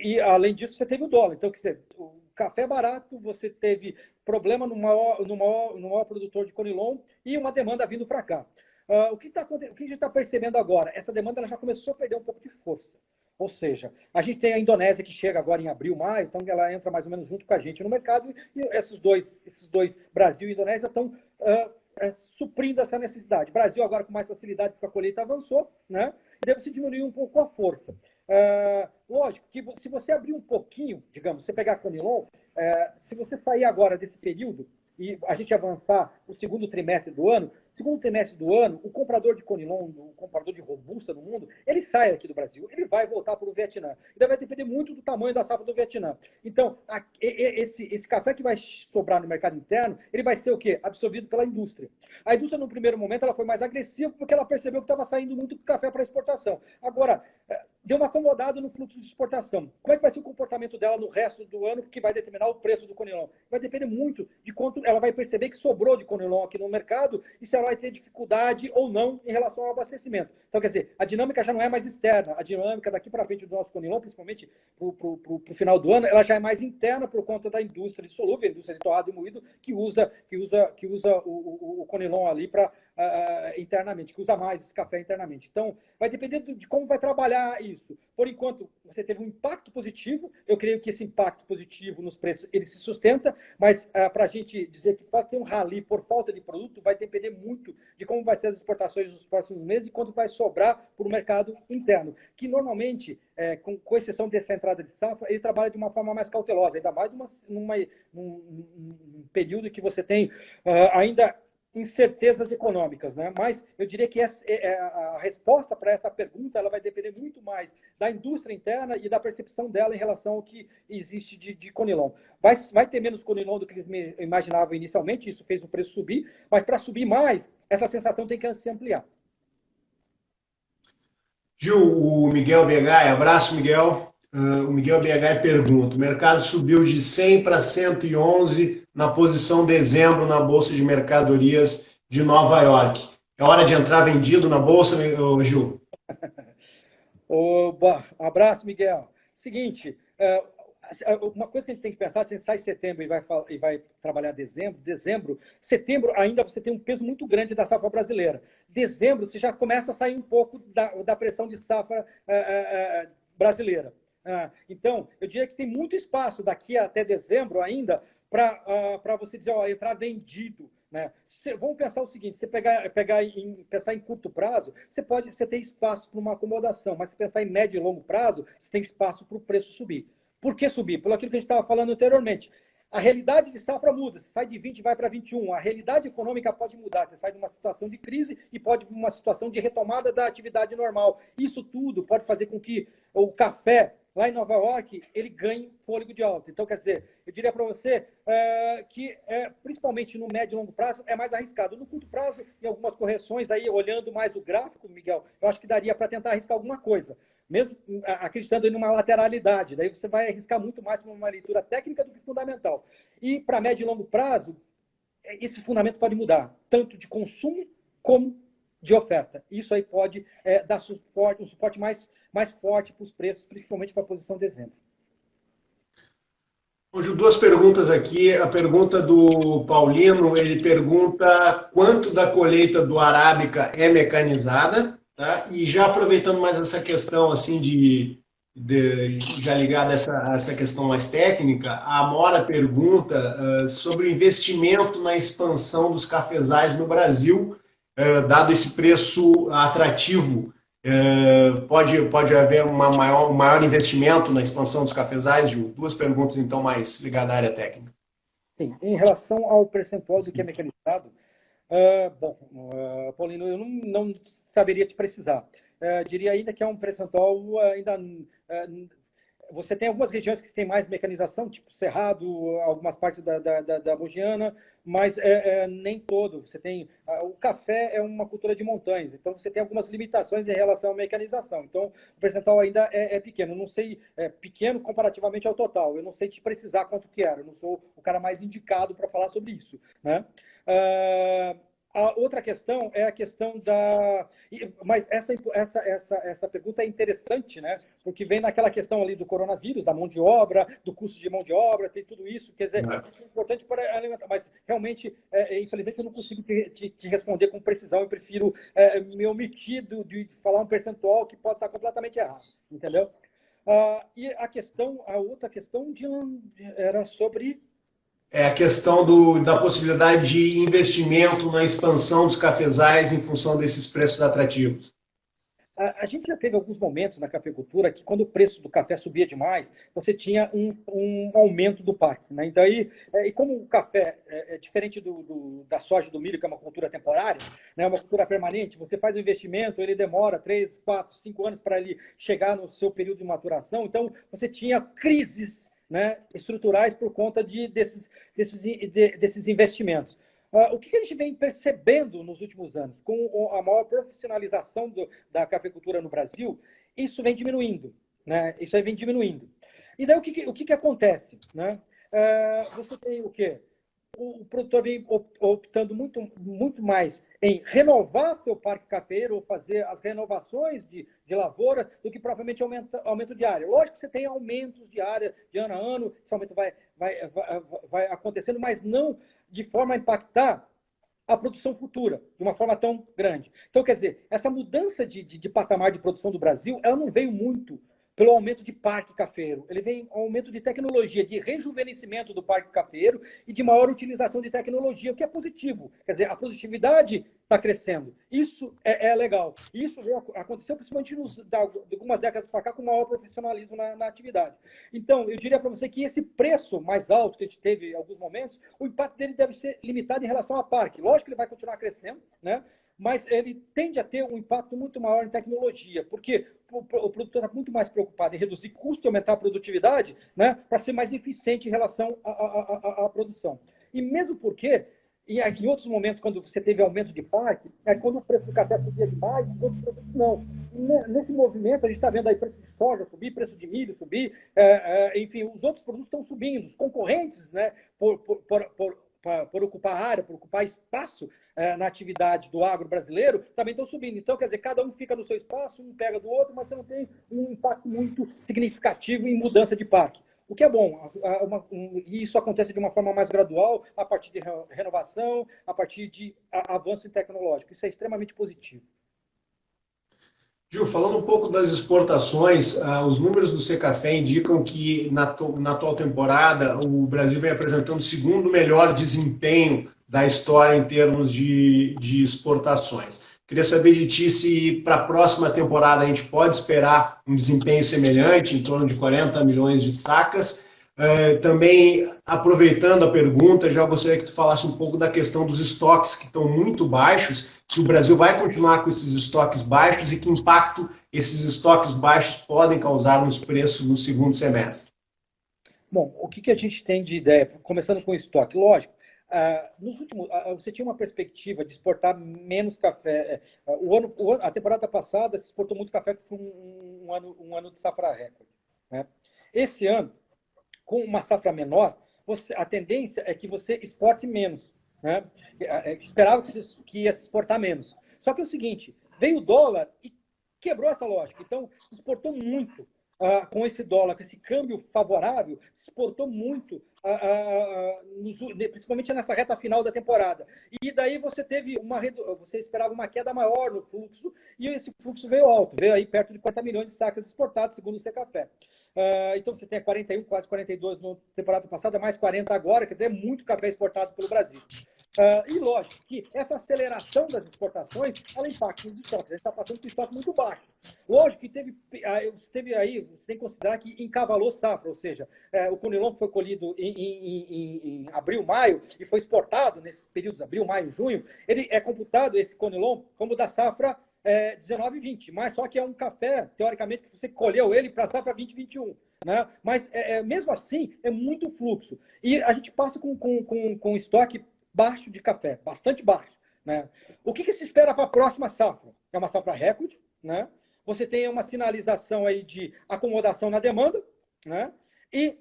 E além disso, você teve o dólar. Então, o café barato, você teve problema no maior produtor de Conilon e uma demanda vindo para cá. O que a gente está percebendo agora? Essa demanda ela já começou a perder um pouco de força. Ou seja, a gente tem a Indonésia que chega agora em abril, maio, então ela entra mais ou menos junto com a gente no mercado, e esses dois Brasil e Indonésia, estão suprindo essa necessidade. Brasil agora com mais facilidade porque a colheita avançou, né? E deve se diminuir um pouco a força. Lógico que se você abrir um pouquinho, digamos, você pegar Conilon, se você sair agora desse período, e a gente avançar o segundo trimestre do ano, o comprador de Conilon, o comprador de Robusta no mundo, ele sai aqui do Brasil, ele vai voltar para o Vietnã. Ainda vai depender muito do tamanho da safra do Vietnã. Então, esse café que vai sobrar no mercado interno, ele vai ser o quê? Absorvido pela indústria. A indústria, no primeiro momento, ela foi mais agressiva porque ela percebeu que estava saindo muito café para exportação. Agora, deu uma acomodada no fluxo de exportação. Como é que vai ser o comportamento dela no resto do ano, que vai determinar o preço do Conilon? Vai depender muito de quanto ela vai perceber que sobrou de Conilon aqui no mercado e se ela vai ter dificuldade ou não em relação ao abastecimento. Então, quer dizer, a dinâmica já não é mais externa. A dinâmica daqui para frente do nosso Conilon, principalmente para o final do ano, ela já é mais interna por conta da indústria de solúvel, a indústria de torrado e moído, que usa o Conilon ali para internamente, que usa mais esse café internamente. Então, vai depender de como vai trabalhar isso. Por enquanto, você teve um impacto positivo, eu creio que esse impacto positivo nos preços, ele se sustenta, mas para a gente dizer que pode ter um rally por falta de produto, vai depender muito de como vai ser as exportações nos próximos meses e quanto vai sobrar para o mercado interno, que normalmente, com exceção dessa entrada de safra, ele trabalha de uma forma mais cautelosa, ainda mais num período que você tem ainda incertezas econômicas, né? Mas eu diria que a resposta para essa pergunta ela vai depender muito mais da indústria interna e da percepção dela em relação ao que existe de Conilon. Vai ter menos Conilon do que eles imaginavam inicialmente, isso fez o preço subir, mas para subir mais, essa sensação tem que se ampliar. Gil, o Miguel BH, abraço, Miguel. O Miguel BH pergunta: o mercado subiu de 100 para 111 na posição dezembro na Bolsa de Mercadorias de Nova York. É hora de entrar vendido na Bolsa, Gil? Abraço, Miguel. Seguinte, uma coisa que a gente tem que pensar, se a gente sai em setembro e vai trabalhar setembro ainda você tem um peso muito grande da safra brasileira. Dezembro você já começa a sair um pouco da pressão de safra brasileira. Então, eu diria que tem muito espaço daqui até dezembro ainda para você dizer, entrar vendido. Né? Vamos pensar o seguinte, você pensar em curto prazo, você tem espaço para uma acomodação, mas se pensar em médio e longo prazo, você tem espaço para o preço subir. Por que subir? Pelo aquilo que a gente estava falando anteriormente. A realidade de safra muda, você sai de 20 e vai para 21. A realidade econômica pode mudar, você sai de uma situação de crise e pode ir para uma situação de retomada da atividade normal. Isso tudo pode fazer com que o café, lá em Nova York, ele ganhe fôlego de alta. Então, quer dizer, eu diria para você que, principalmente no médio e longo prazo, é mais arriscado. No curto prazo, em algumas correções, aí olhando mais o gráfico, Miguel, eu acho que daria para tentar arriscar alguma coisa. Mesmo acreditando em uma lateralidade, daí você vai arriscar muito mais com uma leitura técnica do que fundamental. E para médio e longo prazo, esse fundamento pode mudar, tanto de consumo como de oferta. Isso aí pode dar um suporte mais forte para os preços, principalmente para a posição de dezembro. Hoje, duas perguntas aqui. A pergunta do Paulino, ele pergunta quanto da colheita do Arábica é mecanizada, tá? E já aproveitando mais essa questão assim já ligada a essa questão mais técnica, a Amora pergunta sobre o investimento na expansão dos cafezais no Brasil, dado esse preço atrativo. Pode haver um maior investimento na expansão dos cafezais, Gil? Duas perguntas, então, mais ligadas à área técnica. Sim, em relação ao percentual do que é mecanizado, Paulino, eu não saberia te precisar. Diria ainda que é um percentual ainda... Você tem algumas regiões que têm mais mecanização, tipo Cerrado, algumas partes da Mogiana, mas nem todo. Você tem o café é uma cultura de montanhas, então você tem algumas limitações em relação à mecanização. Então, o percentual ainda é pequeno. Eu não sei, pequeno comparativamente ao total. Eu não sei te precisar quanto que era. Eu não sou o cara mais indicado para falar sobre isso, né? A outra questão é a questão da... Mas essa pergunta é interessante, né? Porque vem naquela questão ali do coronavírus, da mão de obra, do custo de mão de obra, tem tudo isso. Quer dizer, é importante para alimentar. Mas, realmente, infelizmente, eu não consigo te responder com precisão. Eu prefiro me omitir de falar um percentual que pode estar completamente errado. Entendeu? E a outra questão, Dylan, era sobre... É a questão da possibilidade de investimento na expansão dos cafezais em função desses preços atrativos. A gente já teve alguns momentos na cafeicultura que, quando o preço do café subia demais, você tinha um aumento do parque, né? Então, e como o café é diferente da soja e do milho, que é uma cultura temporária, né? Uma cultura permanente, você faz o investimento, ele demora 3, 4, 5 anos para ele chegar no seu período de maturação. Então, você tinha crises, né, estruturais por conta desses investimentos. O que a gente vem percebendo nos últimos anos? Com a maior profissionalização da cafeicultura no Brasil, isso vem diminuindo, né? Isso aí vem diminuindo. E daí o que acontece, né? Você tem o quê? O produtor vem optando muito mais em renovar seu parque cafeiro ou fazer as renovações de lavoura do que propriamente aumento de área. Lógico que você tem aumentos de área de ano a ano, esse aumento vai acontecendo, mas não de forma a impactar a produção futura, de uma forma tão grande. Então, quer dizer, essa mudança de patamar de produção do Brasil, ela não veio muito pelo aumento de parque cafeiro. Ele vem aumento de tecnologia, de rejuvenescimento do parque cafeeiro e de maior utilização de tecnologia, o que é positivo. Quer dizer, a produtividade está crescendo. Isso é legal. Isso aconteceu principalmente de algumas décadas para cá com maior profissionalismo na atividade. Então, eu diria para você que esse preço mais alto que a gente teve em alguns momentos, o impacto dele deve ser limitado em relação a parque. Lógico que ele vai continuar crescendo, né? Mas ele tende a ter um impacto muito maior em tecnologia, porque o produtor está muito mais preocupado em reduzir custo e aumentar a produtividade, né, para ser mais eficiente em relação à produção. E mesmo porque, em outros momentos, quando você teve aumento de parque, quando o preço do café subia demais, os outros produtos não. E nesse movimento, a gente está vendo aí preço de soja subir, preço de milho subir, enfim, os outros produtos estão subindo, os concorrentes, né, por ocupar área, por ocupar espaço na atividade do agro brasileiro, também estão subindo. Então, quer dizer, cada um fica no seu espaço, um pega do outro, mas você não tem um impacto muito significativo em mudança de parque. O que é bom, e isso acontece de uma forma mais gradual, a partir de renovação, a partir de avanço tecnológico. Isso é extremamente positivo. Gil, falando um pouco das exportações, os números do Secafé indicam que na atual temporada o Brasil vem apresentando o segundo melhor desempenho da história em termos de exportações. Queria saber de ti se para a próxima temporada a gente pode esperar um desempenho semelhante, em torno de 40 milhões de sacas. Também, aproveitando a pergunta, já gostaria que tu falasse um pouco da questão dos estoques que estão muito baixos, se o Brasil vai continuar com esses estoques baixos e que impacto esses estoques baixos podem causar nos preços no segundo semestre. Bom, o que a gente tem de ideia? Começando com o estoque, lógico. Nos últimos, você tinha uma perspectiva de exportar menos café. A temporada passada se exportou muito café, que foi um ano de safra recorde, né? Esse ano, com uma safra menor, a tendência é que você exporte menos, né? Esperava que ia se exportar menos. Só que é o seguinte, veio o dólar e quebrou essa lógica. Então, exportou muito com esse dólar, com esse câmbio favorável, exportou muito, principalmente nessa reta final da temporada. E daí você esperava uma queda maior no fluxo, e esse fluxo veio alto, veio aí perto de 40 milhões de sacas exportadas, segundo o Secafé. Então você tem 41, quase 42 na temporada passada, mais 40 agora, quer dizer, muito café exportado pelo Brasil. E lógico que essa aceleração das exportações, ela impacta os estoques. A gente está passando por estoque muito baixo. Lógico que teve aí, você tem que considerar que encavalou safra, ou seja, o conilon foi colhido em abril, maio, e foi exportado nesses períodos, abril, maio, junho, ele é computado, esse conilon, como da safra 19 e 20, mas só que é um café, teoricamente, que você colheu ele para a safra 20 e 21. Né? Mas, mesmo assim, é muito fluxo. E a gente passa com estoque baixo de café, bastante baixo, né? O que se espera para a próxima safra? É uma safra recorde, né? Você tem uma sinalização aí de acomodação na demanda, né? E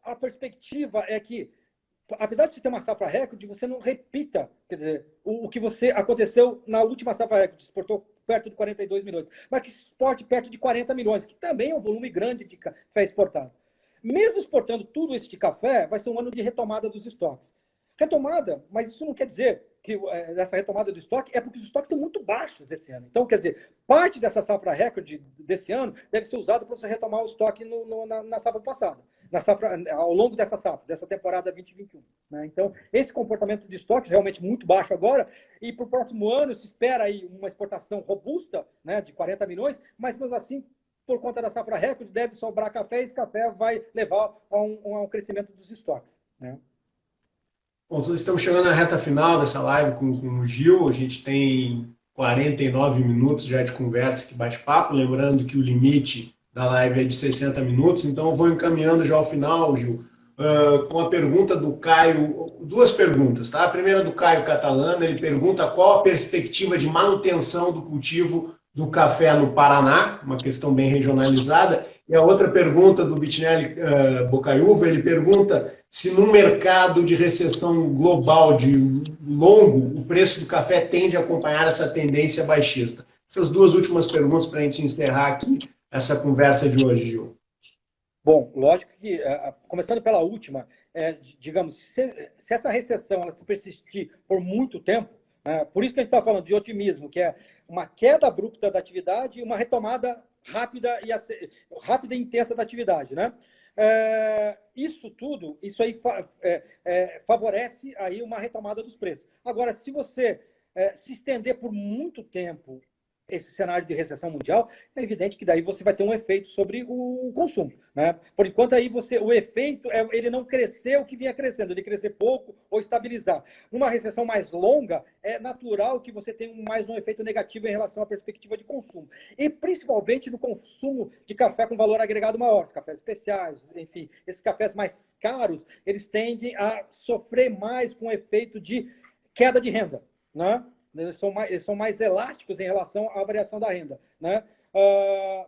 a perspectiva é que, apesar de você ter uma safra recorde, você não repita, quer dizer, o que aconteceu na última safra recorde, exportou perto de 42 milhões, mas que exporte perto de 40 milhões, que também é um volume grande de café exportado. Mesmo exportando tudo isso de café, vai ser um ano de retomada dos estoques. Retomada, mas isso não quer dizer que essa retomada do estoque é porque os estoques estão muito baixos esse ano. Então, quer dizer, parte dessa safra recorde desse ano deve ser usada para você retomar o estoque na safra passada. ao longo dessa safra, dessa temporada 2021. Né? Então, esse comportamento de estoques realmente muito baixo agora, e para o próximo ano se espera aí uma exportação robusta, né, de 40 milhões, mas mesmo assim, por conta da safra recorde, deve sobrar café, e esse café vai levar a um crescimento dos estoques. Né? Bom, estamos chegando na reta final dessa live com o Gil. A gente tem 49 minutos já de conversa, que bate-papo. Lembrando que o limite da live é de 60 minutos, então eu vou encaminhando já ao final, Gil, com a pergunta do Caio, duas perguntas, tá? A primeira do Caio Catalana, ele pergunta qual a perspectiva de manutenção do cultivo do café no Paraná, uma questão bem regionalizada, e a outra pergunta do Bitnelli Bocaiúva, ele pergunta se num mercado de recessão global de longo, o preço do café tende a acompanhar essa tendência baixista. Essas duas últimas perguntas para a gente encerrar aqui essa conversa de hoje, Gil. Bom, lógico que, começando pela última, digamos, se essa recessão ela se persistir por muito tempo, por isso que a gente está falando de otimismo, que é uma queda abrupta da atividade e uma retomada rápida e intensa da atividade, né? Isso tudo, isso aí favorece aí uma retomada dos preços. Agora, se você se estender por muito tempo esse cenário de recessão mundial, é evidente que daí você vai ter um efeito sobre o consumo, né? Por enquanto aí o efeito é ele não crescer o que vinha crescendo, ele crescer pouco ou estabilizar. Numa recessão mais longa, é natural que você tenha mais um efeito negativo em relação à perspectiva de consumo. E principalmente no consumo de café com valor agregado maior, os cafés especiais, enfim, esses cafés mais caros, eles tendem a sofrer mais com o efeito de queda de renda, né? Eles são mais elásticos em relação à variação da renda, né?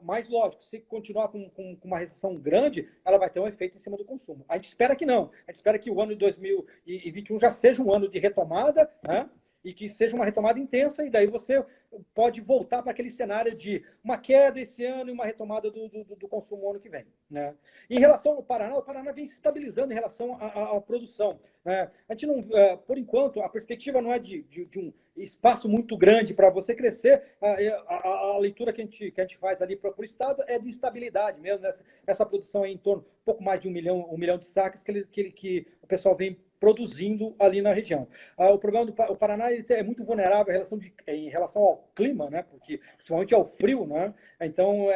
Mas, lógico, se continuar com uma recessão grande, ela vai ter um efeito em cima do consumo. A gente espera que não. A gente espera que o ano de 2021 já seja um ano de retomada, né? E que seja uma retomada intensa, e daí você pode voltar para aquele cenário de uma queda esse ano e uma retomada do consumo ano que vem. Né? Em relação ao Paraná, o Paraná vem se estabilizando em relação à produção. Né? A gente não, por enquanto, a perspectiva não é de um espaço muito grande para você crescer. A leitura que a gente faz ali para o estado é de estabilidade mesmo. Essa produção é em torno um pouco mais de 1 milhão de sacas que o pessoal vem produzindo ali na região. O problema do Paraná ele é muito vulnerável em relação ao clima, né? Porque principalmente ao frio, né? Então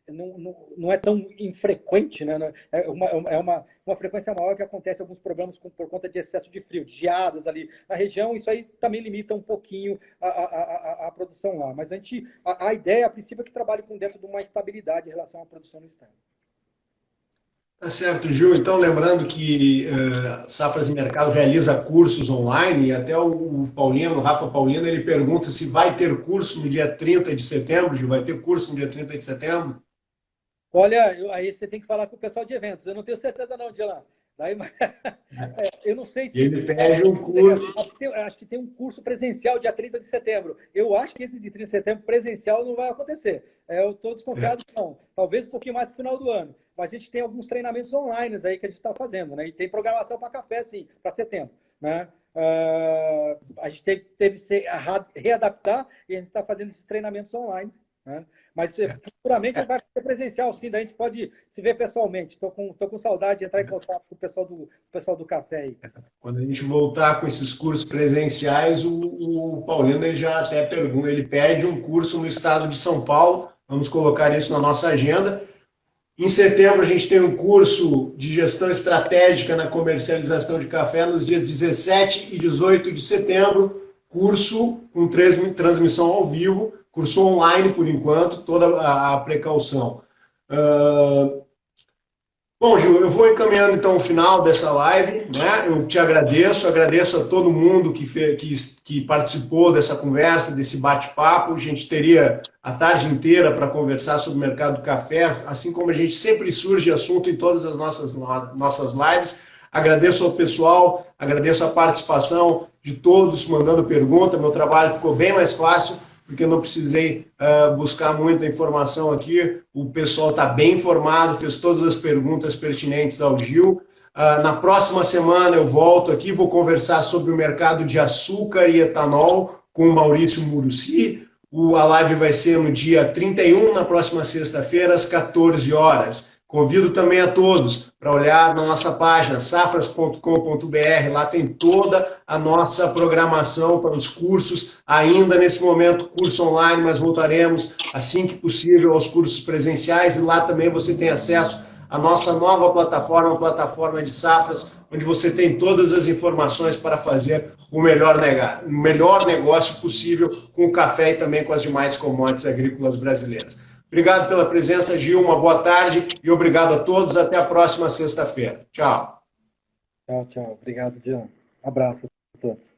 não é tão infrequente, né? É uma frequência maior que acontece alguns problemas por conta de excesso de frio, de geadas ali na região. Isso aí também limita um pouquinho a produção lá. Mas a ideia, a princípio, é que trabalhe dentro de uma estabilidade em relação à produção no estado. Tá certo, Gil. Então, lembrando que Safras e Mercado realiza cursos online, e até o Paulino, o Rafa Paulino, ele pergunta se vai ter curso no dia 30 de setembro, Gil. Vai ter curso no dia 30 de setembro? Olha, aí você tem que falar com o pessoal de eventos. Eu não tenho certeza não, Dylan. Daí, eu não sei se... Ele pede um curso. Acho que tem um curso presencial dia 30 de setembro. Eu acho que esse de 30 de setembro presencial não vai acontecer. Eu estou desconfiado que não. Talvez um pouquinho mais para o final do ano. Mas a gente tem alguns treinamentos online aí que a gente está fazendo, né? E tem programação para café, sim, para setembro, né? A gente teve que se readaptar e a gente está fazendo esses treinamentos online, né? Mas futuramente vai ser presencial, sim, daí a gente pode se ver pessoalmente. Estou com saudade de entrar em contato com o pessoal do café aí. Quando a gente voltar com esses cursos presenciais, o Paulino ele já até pergunta, ele pede um curso no estado de São Paulo. Vamos colocar isso na nossa agenda. Em setembro, a gente tem um curso de gestão estratégica na comercialização de café nos dias 17 e 18 de setembro. Curso com transmissão ao vivo, curso online por enquanto, toda a precaução. Bom, Gil, eu vou encaminhando então o final dessa live, né? Eu te agradeço a todo mundo que participou dessa conversa, desse bate-papo. A gente teria a tarde inteira para conversar sobre o mercado do café, assim como a gente sempre surge assunto em todas as nossas lives. Agradeço ao pessoal, agradeço a participação de todos mandando pergunta. Meu trabalho ficou bem mais fácil, porque eu não precisei buscar muita informação aqui. O pessoal está bem informado, fez todas as perguntas pertinentes ao Gil. Na próxima semana eu volto aqui, vou conversar sobre o mercado de açúcar e etanol com o Maurício Muruci. A live vai ser no dia 31, na próxima sexta-feira, às 14 horas. Convido também a todos para olhar na nossa página safras.com.br, lá tem toda a nossa programação para os cursos, ainda nesse momento curso online, mas voltaremos assim que possível aos cursos presenciais e lá também você tem acesso à nossa nova plataforma, a plataforma de safras, onde você tem todas as informações para fazer o melhor negócio possível com o café e também com as demais commodities agrícolas brasileiras. Obrigado pela presença, Gil, uma boa tarde e obrigado a todos. Até a próxima sexta-feira. Tchau. Tchau, tchau. Obrigado, Dylan. Abraço a todos.